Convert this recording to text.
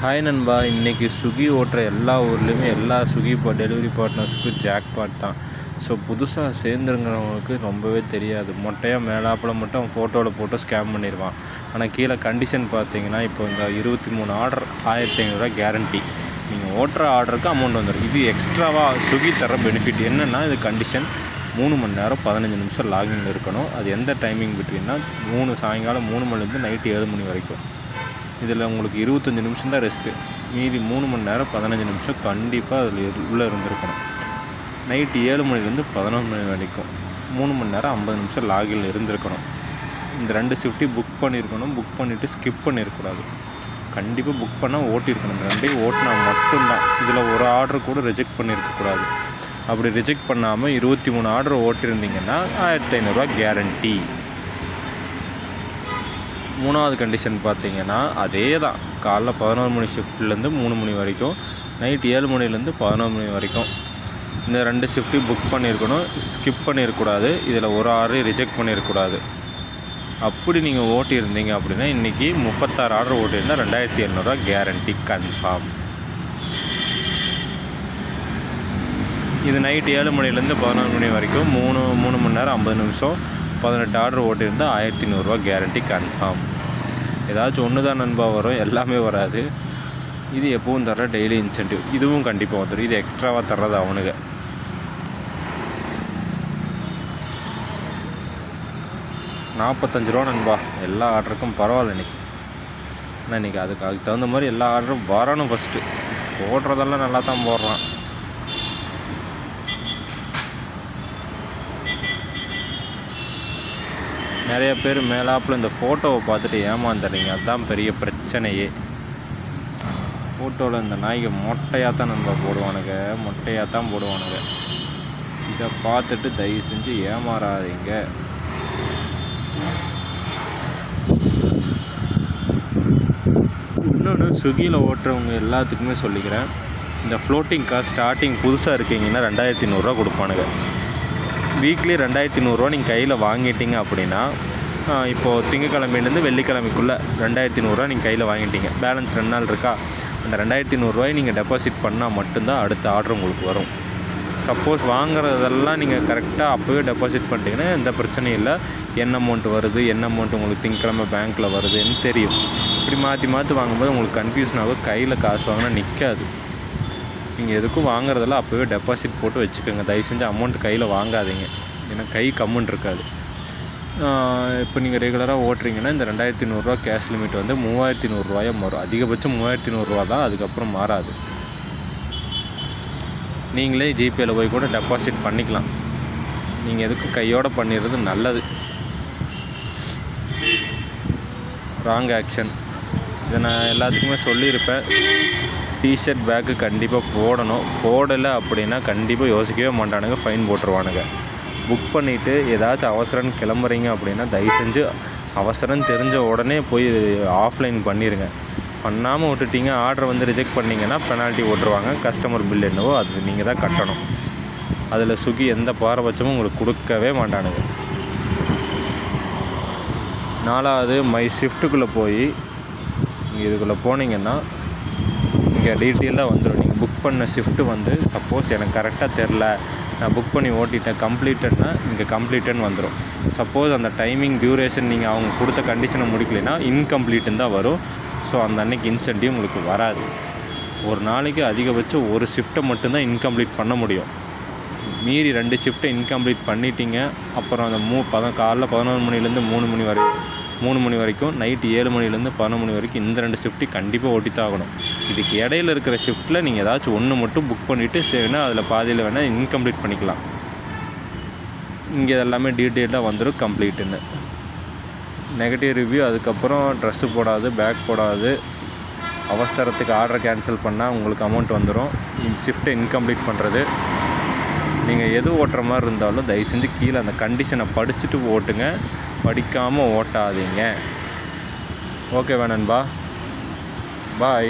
Hi நண்பா, இன்றைக்கி Swiggy ஓட்டுற எல்லா ஊர்லேயுமே எல்லா ஸ்விக்கி டெலிவரி பார்ட்னர்ஸுக்கும் ஜாக்பாட் தான். ஸோ புதுசாக சேர்ந்துருங்கிறவங்களுக்கு ரொம்பவே தெரியாது. மொட்டையாக மேலாப்பில் மட்டும் அவன் ஃபோட்டோவில் போட்டு ஸ்கேம் பண்ணிடுவான். ஆனால் கீழே கண்டிஷன் பார்த்தீங்கன்னா, இப்போ இந்த 23 ஆர்டர் 1500 கேரண்டி. நீங்கள் ஓட்டுற ஆர்டருக்கு அமௌண்ட் வந்துடும். இது எக்ஸ்ட்ராவாக ஸ்விக்கி தர பெனிஃபிட் என்னென்னா, இது கண்டிஷன் 3 மணி நேரம் 15 நிமிஷம் லாகின் இருக்கணும். அது எந்த டைமிங் பிட்வீன்னா சாயங்காலம் 3 மணிலேருந்து நைட்டு 7 மணி வரைக்கும். இதில் உங்களுக்கு 25 நிமிஷம் தான் ரெஸ்ட்டு. மீதி 3 மணி நேரம் 15 நிமிஷம் கண்டிப்பாக அதில் உள்ளே இருந்திருக்கணும். நைட்டு 7 மணிலேருந்து 11 மணி வரைக்கும் 3 மணி நேரம் 50 நிமிஷம் லாகில் இருந்திருக்கணும். இந்த 2 ஷிஃப்ட்டையும் புக் பண்ணியிருக்கணும். புக் பண்ணிவிட்டு ஸ்கிப் பண்ணியிருக்கூடாது. கண்டிப்பாக புக் பண்ணால் ஓட்டியிருக்கணும். இந்த 2ஐயும் ஓட்டினா மட்டும்தான். இதில் ஒரு ஆர்டர் கூட ரிஜெக்ட் பண்ணியிருக்கக்கூடாது. அப்படி ரிஜெக்ட் பண்ணாமல் 23 ஆர்டர் ஓட்டியிருந்தீங்கன்னா 1500 கேரண்டி. 3வது கண்டிஷன் பார்த்தீங்கன்னா அதே தான். காலைல 11 மணி ஷிஃப்ட்லேருந்து 3 மணி வரைக்கும், நைட் 7 மணிலேருந்து 11 மணி வரைக்கும் இந்த 2 ஷிஃப்ட்டையும் புக் பண்ணியிருக்கணும். ஸ்கிப் பண்ணியிருக்கூடாது. இதில் ஒரு ஆர்டரையும் ரிஜெக்ட் பண்ணியிருக்கூடாது. அப்படி நீங்கள் ஓட்டியிருந்தீங்க அப்படின்னா இன்றைக்கி 36 ஆர்டர் ஓட்டியிருந்தால் 2700 கேரண்டி கன்ஃபார்ம். இது நைட் 7 மணிலேருந்து 11 மணி வரைக்கும் 3 மணி நேரம் 50 நிமிஷம் 18 ஆர்டர் ஓட்டியிருந்தால் 1100 கேரண்டி கன்ஃபார்ம். ஏதாச்சும் ஒன்று தான் நண்பா வரும், எல்லாமே வராது. இது எப்பவும் தர டெய்லி இன்சென்டிவ். இதுவும் கண்டிப்பாக வந்துடும். இது எக்ஸ்ட்ராவாக தர்றது அவனுங்க. ₹45 நண்பா. எல்லா ஆர்டருக்கும் பரவாயில்ல இன்றைக்கி. ஆனால் இன்றைக்கி அதுக்கு தகுந்த மாதிரி எல்லா ஆர்டரும் வரணும். ஃபஸ்ட்டு போடுறதெல்லாம் நல்லா தான் போடுறான். நிறைய பேர் மேலாப்பில் இந்த ஃபோட்டோவை பார்த்துட்டு ஏமாந்துடுறீங்க. அதுதான் பெரிய பிரச்சனையே. ஃபோட்டோவில் இந்த நாய்க்கு மொட்டையாக தான் நம்ம போடுவானுங்க. இதை பார்த்துட்டு தயவு செஞ்சு ஏமாறாதீங்க. இன்னொன்று ஸ்விக்கியில் ஓட்டுறவங்க எல்லாத்துக்குமே சொல்லிக்கிறேன். இந்த ஃப்ளோட்டிங் காஸ்ட் ஸ்டார்டிங் புதுசாக இருக்கீங்கன்னா 2100 கொடுப்பானுங்க. வீக்லி 2100 நீங்கள் கையில் வாங்கிட்டீங்க அப்படின்னா, இப்போது திங்கக்கிழமையிலேருந்து வெள்ளிக்கிழமைக்குள்ளே 2100 நீங்கள் கையில் வாங்கிட்டீங்க. பேலன்ஸ் 2 நாள் இருக்கா, அந்த 2100 நீங்கள் டெபாசிட் பண்ணால் மட்டும்தான் அடுத்த ஆர்டர் உங்களுக்கு வரும். சப்போஸ் வாங்குறதெல்லாம் நீங்கள் கரெக்டாக அப்போவே டெபாசிட் பண்ணிட்டீங்கன்னா எந்த பிரச்சனையும் இல்லை. என்ன அமௌண்ட் வருது, என்ன அமௌண்ட் உங்களுக்கு திங்கக்கிழமை பேங்க்கில் வருதுன்னு தெரியும். இப்படி மாற்றி வாங்கும்போது உங்களுக்கு கன்ஃபியூஷன் ஆகும். கையில் காசு வாங்கினா நிற்காது. நீங்கள் எதுக்கும் வாங்குறதெல்லாம் அப்போவே டெபாசிட் போட்டு வச்சுக்கோங்க. தயவு செஞ்சு அமௌண்ட் கையில் வாங்காதீங்க. ஏன்னா கை கம்முன்னு இருக்காது. இப்போ நீங்கள் ரெகுலராக ஓட்டுறீங்கன்னா இந்த 2100 கேஷ் லிமிட் வந்து 3100 வரும். அதிகபட்சம் 3100 தான், அதுக்கப்புறம் மாறாது. நீங்களே ஜிபேயில் போய் கூட டெபாசிட் பண்ணிக்கலாம். நீங்கள் எதுக்கும் கையோடு பண்ணிடுறது நல்லது. Wrong action. இதை நான் எல்லாத்துக்குமே சொல்லியிருப்பேன். டிஷர்ட் பேக்கு கண்டிப்பாக போடணும். போடலை அப்படின்னா கண்டிப்பாக யோசிக்கவே மாட்டானுங்க, ஃபைன் போட்டுருவானுங்க. புக் பண்ணிவிட்டு ஏதாச்சும் அவசரம்னு கிளம்புறீங்க அப்படின்னா தயவு செஞ்சு அவசரம் தெரிஞ்ச உடனே போய் ஆஃப்லைன் பண்ணிடுங்க. பண்ணாமல் விட்டுட்டீங்க, ஆர்டர் வந்து ரிஜெக்ட் பண்ணிங்கன்னா பெனால்ட்டி போட்டுருவாங்க. கஸ்டமர் பில் என்னவோ அது நீங்கள் தான் கட்டணும். அதில் ஸ்விக்கி எந்த பாரபட்சமும் உங்களுக்கு கொடுக்கவே மாட்டானுங்க. 4வது மை ஷிஃப்ட்டுக்குள்ளே போய் நீங்கள் இதுக்குள்ளே போனீங்கன்னா இங்கே டீட்டெயிலாக வந்துடும். நீங்கள் புக் பண்ண ஷிஃப்ட்டு வந்து சப்போஸ் எனக்கு கரெக்டாக தெரில, நான் புக் பண்ணி ஓட்டிட்டேன், கம்ப்ளீட்டட்னா இங்கே கம்ப்ளீட்டுன்னு வந்துடும். சப்போஸ் அந்த டைமிங் டியூரேஷன் நீங்கள் அவங்க கொடுத்த கண்டிஷனை முடிக்கலைன்னா இன்கம்ப்ளீட்டுன்னு தான் வரும். ஸோ அந்த அன்றைக்கி இன்சென்டிவ் உங்களுக்கு வராது. ஒரு நாளைக்கு அதிகபட்சம் ஒரு ஷிஃப்ட்டை மட்டும்தான் இன்கம்ப்ளீட் பண்ண முடியும். மீறி 2 ஷிஃப்ட்டை இன்கம்ப்ளீட் பண்ணிட்டீங்க. அப்புறம் அந்த காலைல 11 மணிலேருந்து 3 மணி வரைக்கும், நைட்டு 7 மணிலேருந்து 11 மணி வரைக்கும் இந்த 2 ஷிஃப்ட்டு கண்டிப்பாக ஓட்டித்தான் ஆகணும். இதுக்கு இடையில இருக்கிற ஷிஃப்ட்டில் நீங்கள் ஏதாச்சும் ஒன்று மட்டும் புக் பண்ணிவிட்டு வேணால் அதில் பாதியில் வேணால் இன்கம்ப்ளீட் பண்ணிக்கலாம். இங்கே எல்லாமே டீட்டெயிலாக வந்துடும் கம்ப்ளீட்டுன்னு. நெகட்டிவ் ரிவ்யூ, அதுக்கப்புறம் ட்ரெஸ்ஸு போடாது, பேக் போடாது, அவசரத்துக்கு ஆர்டர் கேன்சல் பண்ணால் உங்களுக்கு அமௌண்ட் வந்துடும். ஷிஃப்ட்டை இன்கம்ப்ளீட் பண்ணுறது. நீங்கள் எது ஓட்டுற மாதிரி இருந்தாலும் தயவு செஞ்சு கீழே அந்த கண்டிஷனை படிச்சுட்டு ஓட்டுங்க. படிக்காமல் ஓட்டாதீங்க. ஓகே வேணன்பா, பாய்.